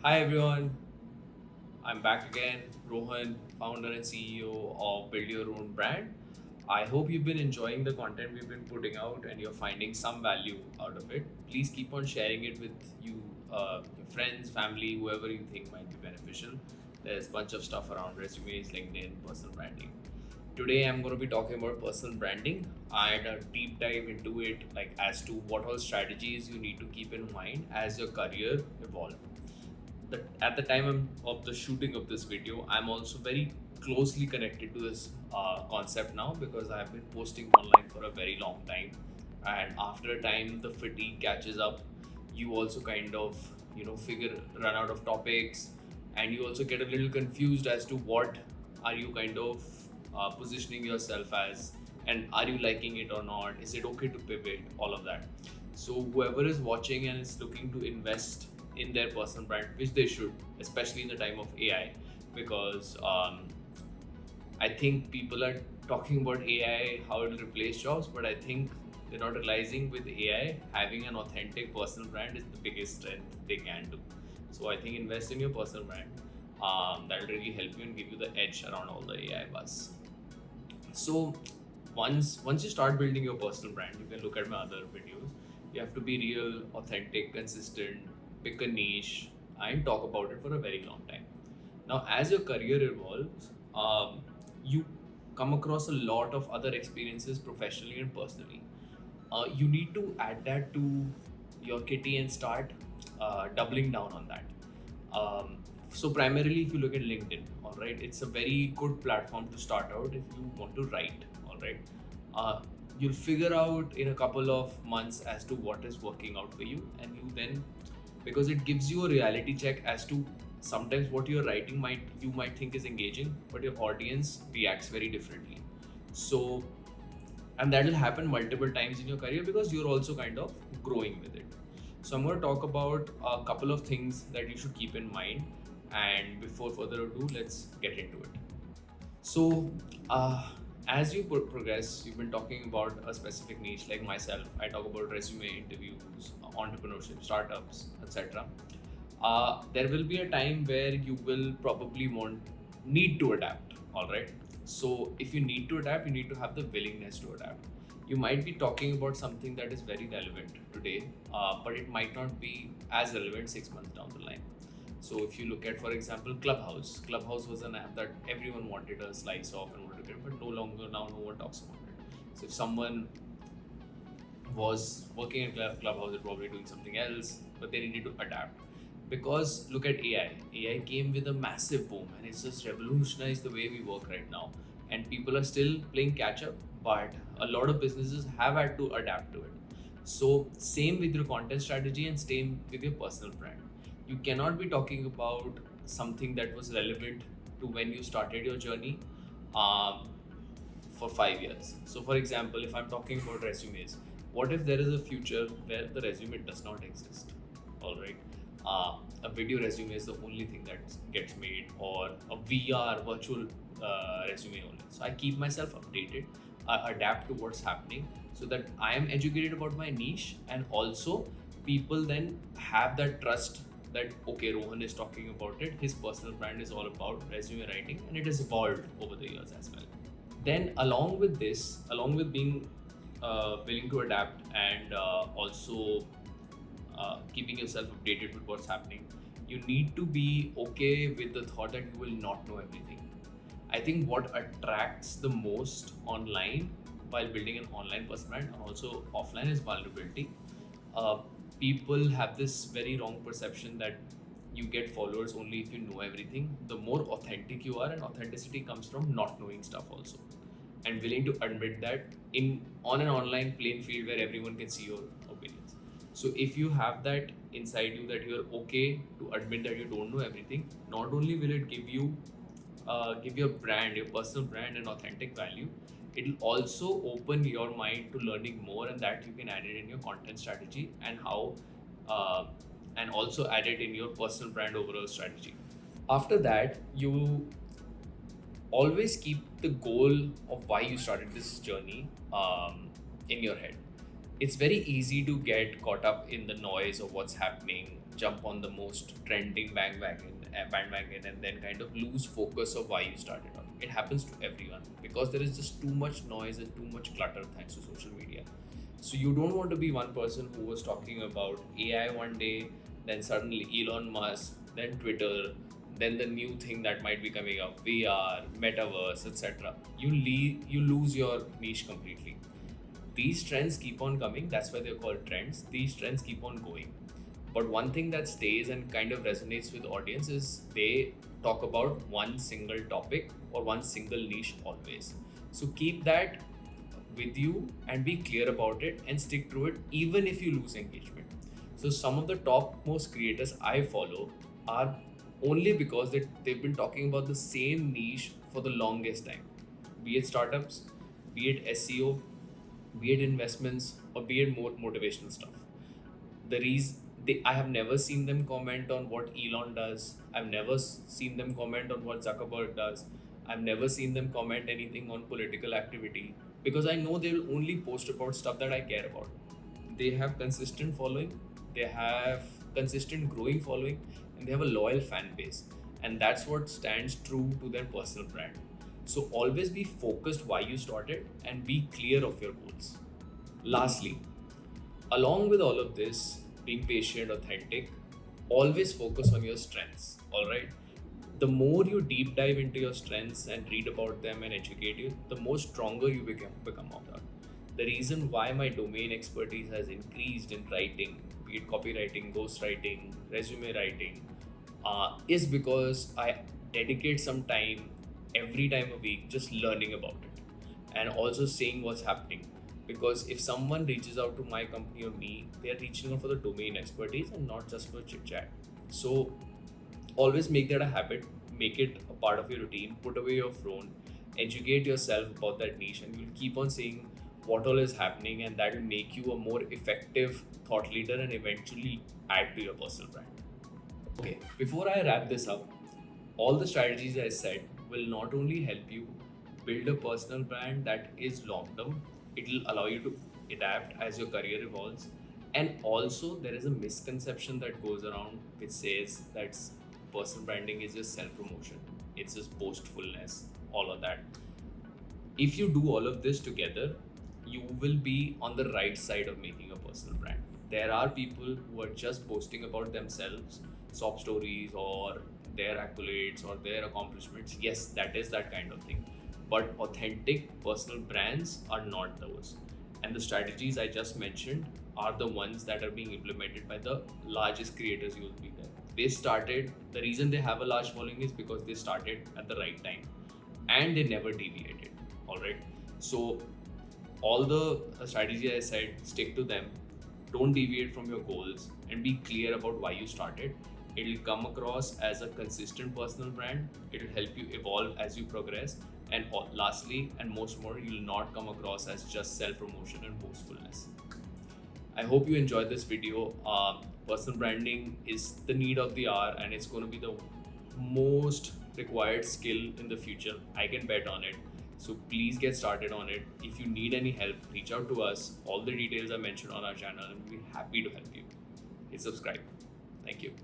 Hi everyone, I'm back again, Rohan, founder and CEO of Build Your Own Brand. I hope you've been enjoying the content we've been putting out and you're finding some value out of it. Please keep on sharing it with your friends, family, whoever you think might be beneficial. There's a bunch of stuff around resumes, LinkedIn, personal branding. Today I'm going to be talking about personal branding. I had a deep dive into it, like as to what all strategies you need to keep in mind as your career evolves. At the time of the shooting of this video, I'm also very closely connected to this concept now because I've been posting online for a very long time, and after a time the fatigue catches up. You also kind of figure run out of topics, and you also get a little confused as to what are you kind of positioning yourself as, and are you liking it or not, is it okay to pivot, all of that. So whoever is watching and is looking to invest in their personal brand, which they should, especially in the time of AI, because I think people are talking about AI, how it will replace jobs, but I think they're not realizing with AI, having an authentic personal brand is the biggest strength they can do. So I think invest in your personal brand. That'll really help you and give you the edge around all the AI buzz. So once you start building your personal brand, you can look at my other videos. You have to be real, authentic, consistent, pick a niche, and talk about it for a very long time. Now, as your career evolves, you come across a lot of other experiences professionally and personally. You need to add that to your kitty and start doubling down on that. Um, so primarily, if you look at LinkedIn, all right, it's a very good platform to start out if you want to write. All right, uh, you'll figure out in a couple of months as to what is working out for you, and you then, because it gives you a reality check as to sometimes what you're writing might think is engaging, but your audience reacts very differently. So, and that will happen multiple times in your career because you're also kind of growing with it. So I'm going to talk about a couple of things that you should keep in mind, and before further ado, let's get into it. So, as you progress, you've been talking about a specific niche. Like myself, I talk about resume interviews, entrepreneurship, startups, etc. There will be a time where you will probably need to adapt. All right. So, if you need to adapt, you need to have the willingness to adapt. You might be talking about something that is very relevant today, but it might not be as relevant 6 months down the line. So if you look at, for example, Clubhouse was an app that everyone wanted a slice of and wanted to get, but no longer now no one talks about it. So if someone was working in Clubhouse, they're probably doing something else, but they needed to adapt. Because look at AI. AI came with a massive boom and it's just revolutionized the way we work right now. And people are still playing catch up, but a lot of businesses have had to adapt to it. So, same with your content strategy and same with your personal brand. You cannot be talking about something that was relevant to when you started your journey um, for 5 years. So, for example, if I'm talking about resumes, what if there is a future where the resume does not exist? All right. A video resume is the only thing that gets made, or a VR virtual resume only. So I keep myself updated, I adapt to what's happening so that I am educated about my niche, and also people then have that trust that okay, Rohan is talking about it. His personal brand is all about resume writing, and it has evolved over the years as well. Then, along with this, along with being willing to adapt and also keeping yourself updated with what's happening, you need to be okay with the thought that you will not know everything. I think what attracts the most online while building an online personal brand and also offline is vulnerability. Uh, People have this very wrong perception that you get followers only if you know everything. The more authentic you are, and authenticity comes from not knowing stuff also, and willing to admit that in on an online playing field where everyone can see your opinions. So if you have that inside you that you're okay to admit that you don't know everything, not only will it give your brand, your personal brand, an authentic value, it'll also open your mind to learning more, and that you can add it in your content strategy and how uh, and also add it in your personal brand overall strategy. After that, you always keep the goal of why you started this journey in your head. It's very easy to get caught up in the noise of what's happening jump on the most trending bandwagon and then kind of lose focus of why you started on. It happens to everyone because there is just too much noise and too much clutter thanks to social media. So you don't want to be one person who was talking about AI one day, then suddenly Elon Musk, then Twitter, then the new thing that might be coming up, VR, metaverse, etc. You lose your niche completely. These trends keep on coming, that's why they're called trends. These trends keep on going. But one thing that stays and kind of resonates with audience is they talk about one single topic or one single niche always. So keep that with you and be clear about it and stick to it even if you lose engagement. So some of the top most creators I follow are only because they've been talking about the same niche for the longest time. Be it startups, be it SEO, be it investments, or be it more motivational stuff. The reason I have never seen them comment on what Elon does. I've never seen them comment on what Zuckerberg does. I've never seen them comment anything on political activity because I know they will only post about stuff that I care about. They have consistent following, they have consistent growing following, and they have a loyal fan base. And that's what stands true to their personal brand. So always be focused why you started and be clear of your goals. Lastly, along with all of this, being patient, authentic, always focus on your strengths. All right. The more you deep dive into your strengths and read about them and educate you, the more stronger you become of that. The reason why my domain expertise has increased in writing, be it copywriting, ghostwriting, resume writing, is because I dedicate some time every time a week just learning about it and also seeing what's happening. Because if someone reaches out to my company or me, they are reaching out for the domain expertise and not just for chit chat. So always make that a habit, make it a part of your routine, put away your phone, educate yourself about that niche, and you'll keep on seeing what all is happening, and that will make you a more effective thought leader and eventually add to your personal brand. Okay, before I wrap this up, all the strategies I said will not only help you build a personal brand that is long term, it will allow you to adapt as your career evolves. And also, there is a misconception that goes around which says that personal branding is just self promotion, it's just boastfulness, all of that. If you do all of this together, you will be on the right side of making a personal brand. There are people who are just boasting about themselves, sob stories, or their accolades or their accomplishments. Yes, that is that kind of thing. But authentic personal brands are not those. And the strategies I just mentioned are the ones that are being implemented by the largest creators you will be there. They started, the reason they have a large following is because they started at the right time and they never deviated. All right. So all the strategies I said, stick to them. Don't deviate from your goals and be clear about why you started. It'll come across as a consistent personal brand. It'll help you evolve as you progress. And lastly, and most more, you'll not come across as just self-promotion and boastfulness. I hope you enjoyed this video. Personal branding is the need of the hour, and it's going to be the most required skill in the future. I can bet on it. So please get started on it. If you need any help, reach out to us. All the details are mentioned on our channel, and we'll be happy to help you. Hit subscribe. Thank you.